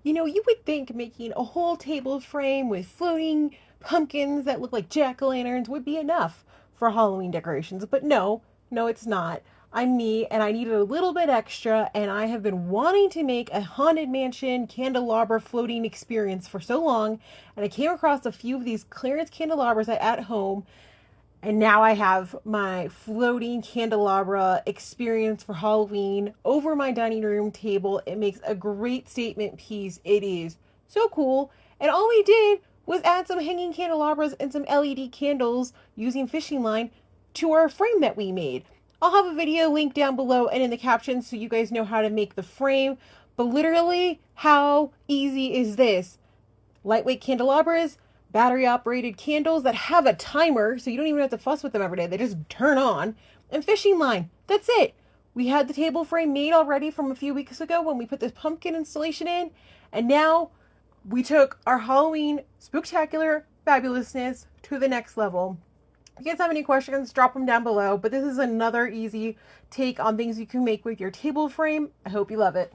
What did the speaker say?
You know, you would think making a whole table frame with floating pumpkins that look like jack-o'-lanterns would be enough for Halloween decorations, but no, it's not. I'm me, and I needed a little bit extra, and I have been wanting to make a Haunted Mansion candelabra floating experience for so long, and I came across a few of these clearance candelabras at home, and now I have my floating candelabra experience for Halloween over my dining room table. It makes a great statement piece. It is so cool. And all we did was add some hanging candelabras and some LED candles using fishing line to our frame that we made. I'll have a video linked down below and in the captions so you guys know how to make the frame. But literally, how easy is this? Lightweight candelabras, battery operated candles that have a timer, so you don't even have to fuss with them every day. They just turn on. And fishing line. That's it. We had the table frame made already from a few weeks ago when we put this pumpkin installation in. And now we took our Halloween spooktacular fabulousness to the next level. If you guys have any questions, drop them down below. But this is another easy take on things you can make with your table frame. I hope you love it.